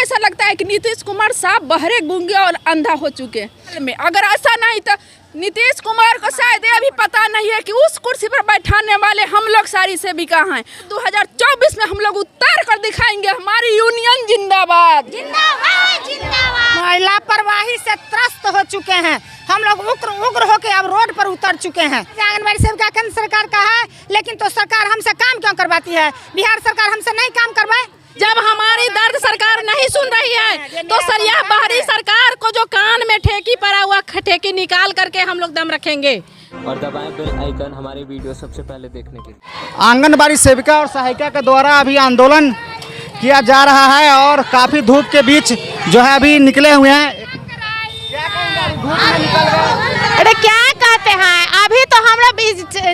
ऐसा लगता है कि नीतीश कुमार साहब बहरे गूंगे और अंधा हो चुके हैं। अगर ऐसा नहीं तो नीतीश कुमार को शायद ये भी पता नहीं है कि उस कुर्सी पर बैठाने वाले हम लोग सारी सेविका हैं। 2024 में हम लोग उतार कर दिखाएंगे, हमारी यूनियन जिंदाबाद जिंदाबाद जिंदाबाद। लापरवाही से त्रस्त हो चुके हैं हम लोग, उग्र होके अब रोड पर उतर चुके हैं। आंगनबाड़ी सेविका केंद्र सरकार का है, लेकिन तो सरकार हमसे काम क्यों करवाती है? बिहार सरकार हमसे नहीं काम करवाए। जब हमारी दर्द सरकार नहीं सुन रही है तो सर यह बाहरी सरकार को जो कान में ठेकी पड़ा हुआ ठेकी निकाल करके हम लोग दम रखेंगे। और दबाएं बेल आइकन हमारे वीडियो सबसे पहले देखने के लिए। आंगनबाड़ी सेविका और सहायिका के द्वारा अभी आंदोलन किया जा रहा है और काफ़ी धूप के बीच जो है अभी निकले हुए हैं। अरे क्या कहते हैं, अभी तो हम लोग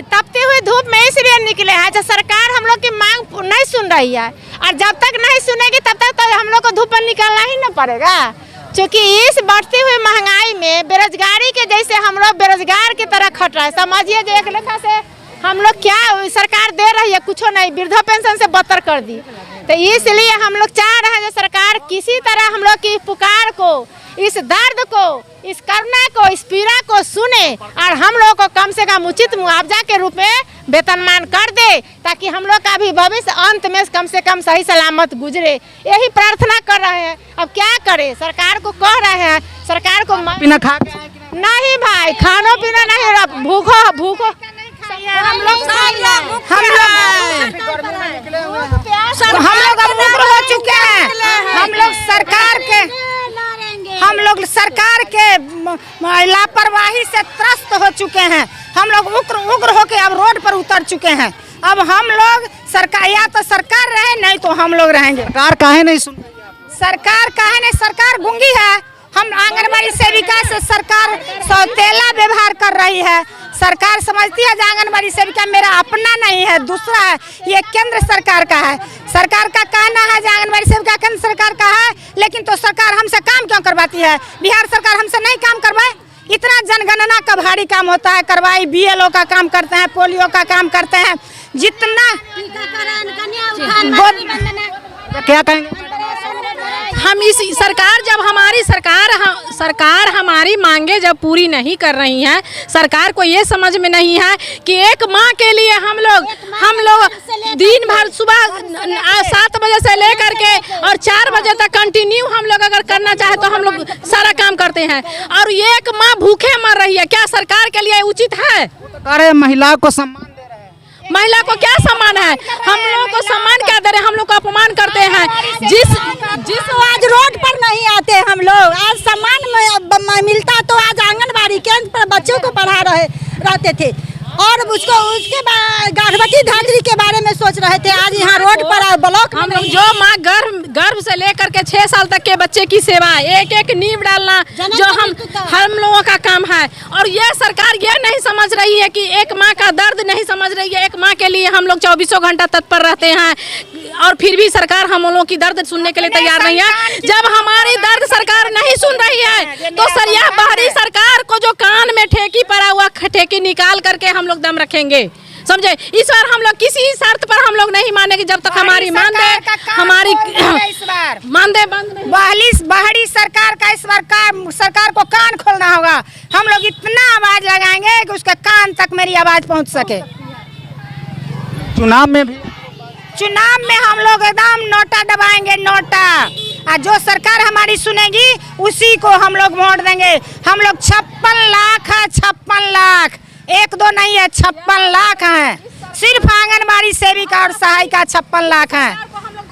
तपती हुई धूप में इसलिए निकले हैं जो सरकार हम लोग की मांग नहीं सुन रही है, और जब तक नहीं सुनेगी तब तक तो हम लोग को धूप में निकलना ही न पड़ेगा। क्योंकि इस बढ़ती हुई महंगाई में बेरोजगारी के जैसे हम लोग बेरोजगार की तरह खट रहे हैं। समझिए जो एक लेखा से हम लोग क्या सरकार दे रही है, कुछ नहीं, वृद्धा पेंशन से बदतर कर दी। तो इसलिए हम लोग चाह रहे हैं जो सरकार किसी तरह हम लोग की पुकार को, इस दर्द को, इस करुणा को, इस पीड़ा को सुने और हम लोग को कम से कम उचित मुआवजा के रूप में वेतनमान कर दे, ताकि हम लोग का भी भविष्य अंत में कम से कम सही सलामत गुजरे। यही प्रार्थना कर रहे हैं। अब क्या करें, सरकार को कह रहे हैं, सरकार को बिना खा नहीं भाई, खाना पीना नहीं, भूखो हम लोग अब उग्र हो चुके हैं। हम लोग सरकार के लापरवाही से त्रस्त हो चुके हैं। हम लोग उग्र होके अब रोड पर उतर चुके हैं। अब हम लोग सरकार, या तो सरकार रहे नहीं तो हम लोग रहेंगे। सरकार काहे नहीं सुन रही है? सरकार काहे नहीं, सरकार गूंगी है। हम आंगनबाड़ी सेविका से सरकार सौतेला व्यवहार कर रही है। सरकार समझती है कि आंगनबाड़ी सेविका मेरा अपना नहीं है, दूसरा है, ये केंद्र सरकार का है। सरकार का कहना है कि आंगनबाड़ी सेविका केंद्र सरकार का है, लेकिन तो सरकार हमसे काम क्यों करवाती है? बिहार सरकार हमसे नहीं काम करवाए। इतना जनगणना का भारी काम होता है, करवाई BLO का काम करते हैं, पोलियो का काम करते हैं, जितना क्या कहेंगे? हम इस सरकार, जब हमारी सरकार हमारी मांगे जब पूरी नहीं कर रही है, सरकार को ये समझ में नहीं है कि एक माह के लिए हम लोग दिन भर सुबह 7 बजे से लेकर के और 4 बजे तक कंटिन्यू हम लोग अगर करना चाहे तो हम लोग सारा काम करते हैं, और ये एक माह भूखे मर रही है। क्या सरकार के लिए उचित है? अरे महिला को सम्मान दे रहे हैं। महिला को क्या सम्मान है? हम लोग को सम्मान क्या दे रहे हैं? हम लोग को अपमान करते हैं। जिस आज रोड पर नहीं आते हम लोग, आज सम्मान मिलता तो आज आंगनबाड़ी केंद्र पर बच्चों को पढ़ा रहते थे, और उसके बाद गर्भवती धात्री के बारे में सोच रहे थे। आज यहाँ रोड पर ब्लॉक हम लोग जो माँ गर्भ से लेकर के 6 साल तक के बच्चे की सेवा, एक नींव डालना जो हम लोगों का काम है, और ये सरकार ये नहीं समझ रही है कि एक माँ का दर्द नहीं समझ रही है। एक माँ के लिए हम लोग 24 घंटा तत्पर रहते हैं, और फिर भी सरकार हम लोगों की दर्द सुनने के लिए तैयार नहीं है। जब हमारी दर्द सरकार नहीं सुन रही है तो सर यह बाहरी सरकार को जो कान में ठेकी पड़ा हुआ ठेकी निकाल करके हम लोग दम रखेंगे। समझे? इस बार हम लोग किसी शर्त पर हम लोग नहीं मानेंगे जब तक हमारी मानदेय बंद नहीं। बाहरी सरकार का इस बार सरकार को कान खोलना होगा। हम लोग इतना आवाज लगाएंगे कि उसके कान तक मेरी आवाज पहुंच सके। चुनाव में हम लोग एकदम नोटा दबाएंगे, नोटा। और जो सरकार हमारी सुनेगी उसी को हम लोग वोट देंगे। हम लोग 56 लाख है, 56 लाख, 1-2 नहीं है, 56 लाख हैं। सिर्फ आंगनबाड़ी सेविका और सहायिका 56 लाख हैं।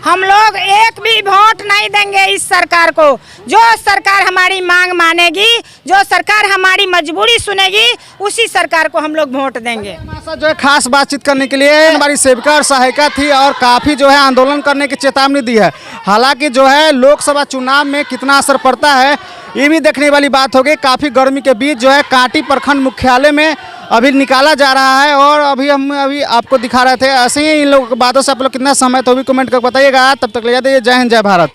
हम लोग एक भी वोट नहीं देंगे इस सरकार को। जो सरकार हमारी मांग मानेगी, जो सरकार हमारी मजबूरी सुनेगी, उसी सरकार को हम लोग वोट देंगे। जो है खास बातचीत करने के लिए हमारी सेविका और सहायिका थी, और काफ़ी जो है आंदोलन करने की चेतावनी दी है। हालांकि जो है लोकसभा चुनाव में कितना असर पड़ता है ये भी देखने वाली बात होगी। काफ़ी गर्मी के बीच जो है कांटी प्रखंड मुख्यालय में अभी निकाला जा रहा है, और अभी आपको दिखा रहे थे। ऐसे ही इन लोगों की बातों से आप लोग कितना सहमत हो भी कमेंट कर बताइएगा। तब तक ले जाते हैं। जय हिंद, जय भारत।